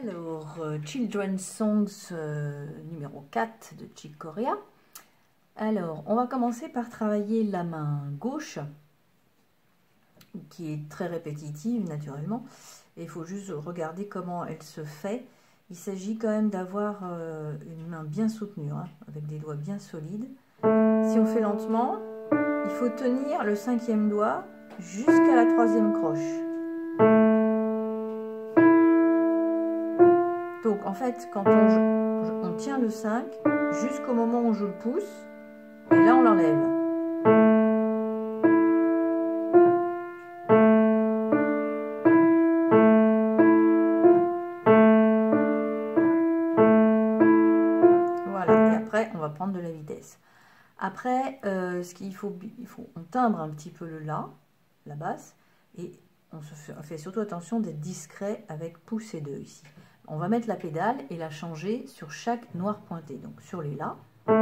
Alors, Children's Songs numéro 4 de Chick Corea. Alors, on va commencer par travailler la main gauche, qui est très répétitive naturellement. Et il faut juste regarder comment elle se fait. Il s'agit quand même d'avoir une main bien soutenue, hein, avec des doigts bien solides. Si on fait lentement, il faut tenir le 5e doigt jusqu'à la 3e croche. Donc en fait, quand on tient le 5 jusqu'au moment où on joue le pouce, et là on l'enlève. Voilà, et après on va prendre de la vitesse. Après, on timbre un petit peu le La, la basse, et on fait surtout attention d'être discret avec pouce et 2 ici. On va mettre la pédale et la changer sur chaque noir pointé, donc sur les La. On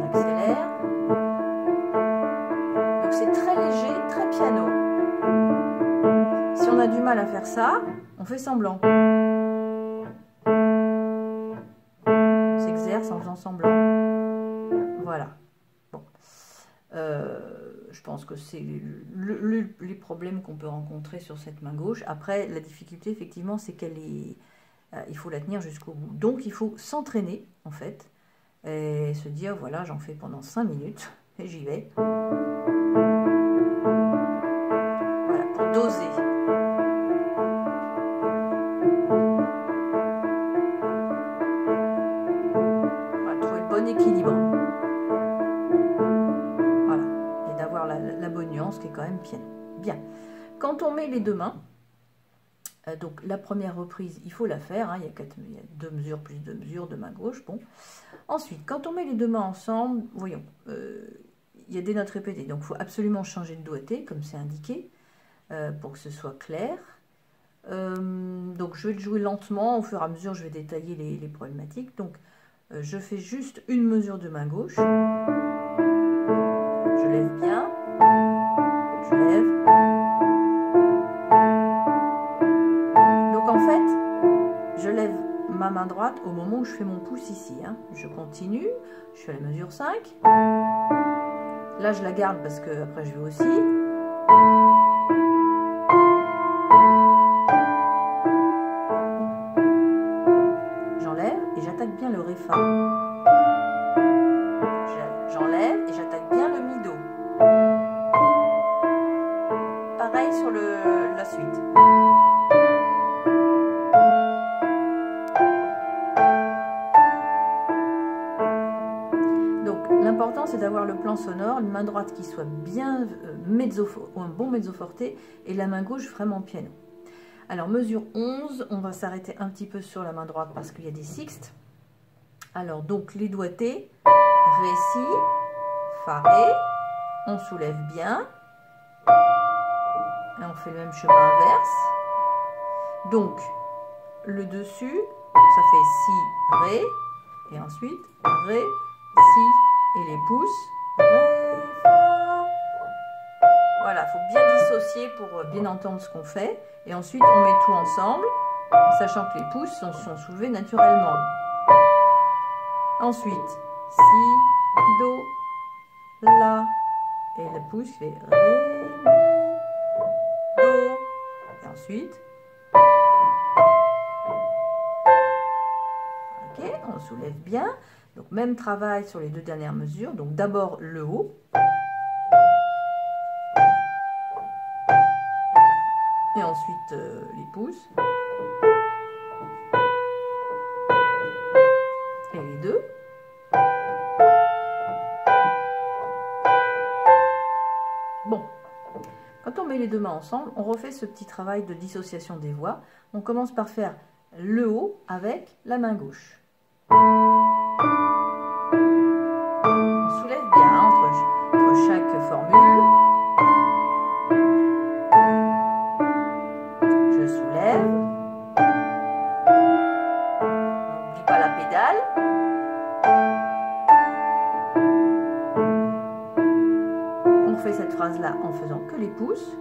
accélère. Donc c'est très léger, très piano. Si on a du mal à faire ça, on fait semblant. On s'exerce en faisant semblant. Voilà. Bon. Je pense que c'est les problèmes qu'on peut rencontrer sur cette main gauche. Après, la difficulté, effectivement, c'est il faut la tenir jusqu'au bout. Donc, il faut s'entraîner, en fait, et se dire, voilà, j'en fais pendant 5 minutes, et j'y vais. Voilà, pour doser. Voilà, trouver le bon équilibre. La bonne nuance qui est quand même piano. Bien. Quand on met les deux mains, donc la première reprise, il faut la faire, hein, il y a 2 mesures plus 2 mesures de main gauche. Bon. Ensuite, quand on met les deux mains ensemble, voyons, il y a des notes répétées, donc il faut absolument changer de doigté, comme c'est indiqué, pour que ce soit clair. Donc je vais le jouer lentement, au fur et à mesure je vais détailler les problématiques. Donc je fais juste une mesure de main gauche, je lève bien. Je lève. Donc en fait, je lève ma main droite au moment où je fais mon pouce ici. Hein. Je continue, je fais la mesure 5. Là, je la garde parce que après je vais aussi. J'enlève et j'attaque bien le Ré fa. J'enlève et j'attaque bien le Mi do. Pareil sur la suite. Donc l'important c'est d'avoir le plan sonore, une main droite qui soit bien ou un bon mezzo forte et la main gauche vraiment piano. Alors mesure 11, on va s'arrêter un petit peu sur la main droite parce qu'il y a des sixtes. Alors donc les doigtés, Ré, Si, Fa, Ré, on soulève bien. Et on fait le même chemin inverse. Donc, le dessus, ça fait Si, Ré. Et ensuite, Ré, Si. Et les pouces, Ré, Fa. Voilà, il faut bien dissocier pour bien entendre ce qu'on fait. Et ensuite, on met tout ensemble, sachant que les pouces sont soulevés naturellement. Ensuite, Si, Do, La. Et le pouce fait Ré, Mi. Et ensuite, ok, on soulève bien. Donc même travail sur les deux dernières mesures. Donc d'abord le haut. Et ensuite les pouces. Et les deux. Bon. Quand on met les deux mains ensemble, on refait ce petit travail de dissociation des voix. On commence par faire le haut avec la main gauche. On soulève bien entre chaque formule. Je soulève. On n'oublie pas la pédale. On fait cette phrase-là en faisant que les pouces.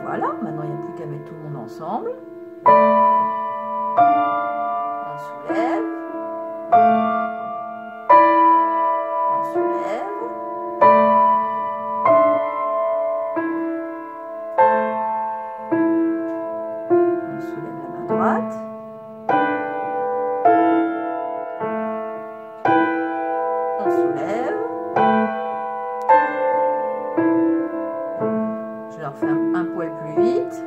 Voilà, maintenant il n'y a plus qu'à mettre tout le monde ensemble. On soulève. On soulève. On soulève la main droite. On soulève. Je leur fais un poil plus vite.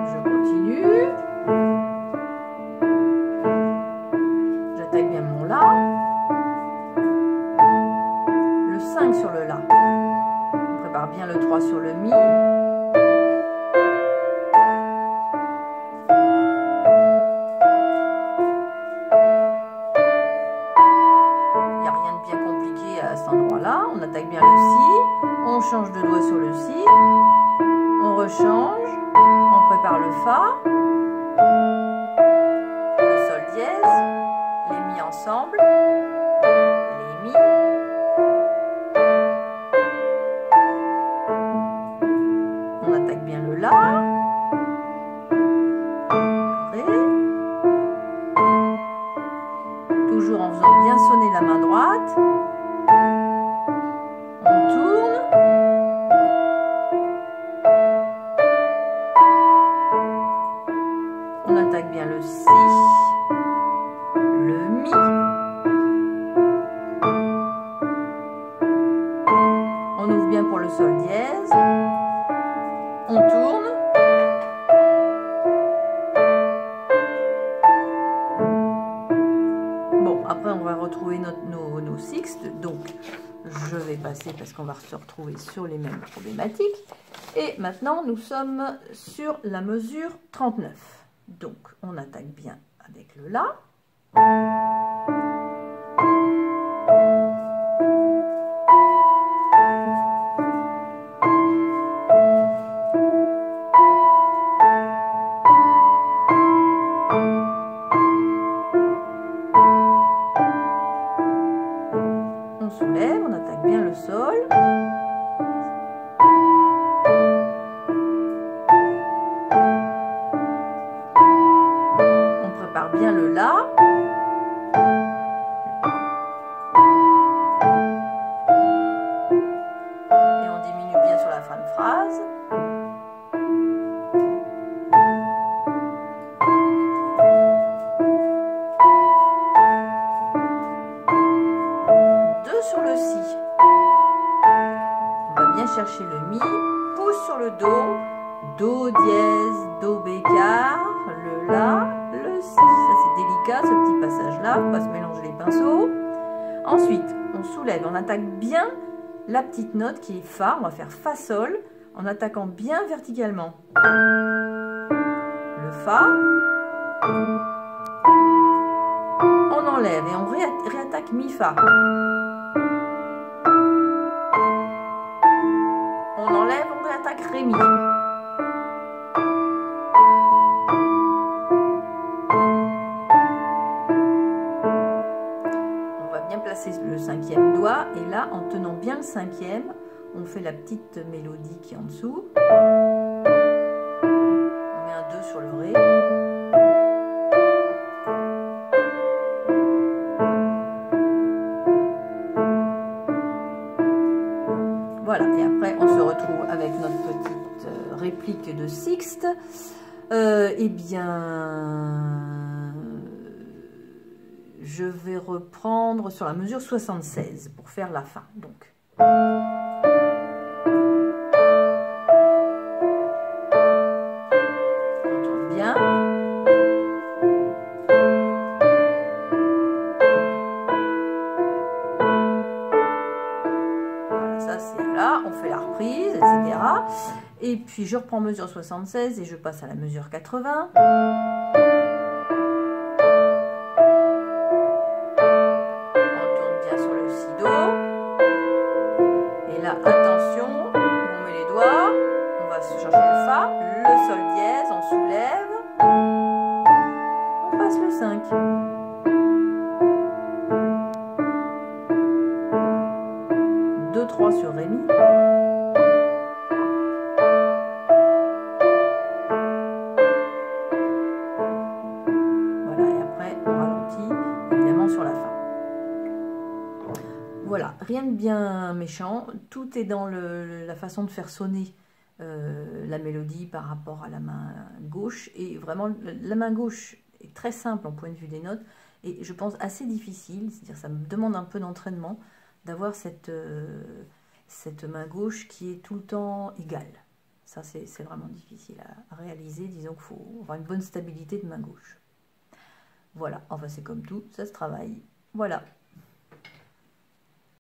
Je continue. J'attaque bien mon La. Le 5 sur le La. On prépare bien le 3 sur le Mi. Il n'y a rien de bien compliqué à cet endroit-là. On attaque bien le Si. On change de doigt sur le Si. On rechange. On prépare le Fa. Le Sol dièse. Les Mi ensemble. Les Mi. On attaque bien le La. Ré. Toujours en faisant bien sonner la main droite. On tourne. On attaque bien le Si. Le Mi. On ouvre bien pour le Sol dièse. On tourne. Bon, après on va retrouver nos sixtes. Donc je vais passer parce qu'on va se retrouver sur les mêmes problématiques. Et maintenant nous sommes sur la mesure 39. Donc on attaque bien avec le La. On soulève, on attaque bien le Sol. On prépare bien le La. Et on diminue bien sur la fin de phrase. Sur le Si. On va bien chercher le Mi, pouce sur le Do dièse, Do bécard, le La, le Si. Ça c'est délicat ce petit passage là, faut pas se mélanger les pinceaux. Ensuite, on soulève, on attaque bien la petite note qui est Fa, on va faire Fa Sol en attaquant bien verticalement. Le Fa. On enlève et on réattaque Mi Fa. On enlève, on réattaque Ré Mi. On va bien placer le 5e doigt et là, en tenant bien le 5e, on fait la petite mélodie qui est en dessous. On met un 2 sur le Ré. Voilà, et après on se retrouve avec notre petite réplique de sixte. Eh bien, je vais reprendre sur la mesure 76 pour faire la fin. Donc. On tourne bien. refais la reprise, etc. Et puis je reprends mesure 76 et je passe à la mesure 80. On tourne bien sur le si do. Et là, attention, on met les doigts, on va chercher le fa, le sol dièse, on soulève, on passe le 5. Sur ré mi. Voilà, et après on ralentit évidemment sur la fin. Voilà, rien de bien méchant, tout est dans la façon de faire sonner la mélodie par rapport à la main gauche, et vraiment la main gauche est très simple en point de vue des notes, et je pense assez difficile, c'est-à-dire ça me demande un peu d'entraînement d'avoir cette main gauche qui est tout le temps égale. Ça, c'est vraiment difficile à réaliser. Disons qu'il faut avoir une bonne stabilité de main gauche. Voilà, enfin c'est comme tout, ça se travaille. Voilà.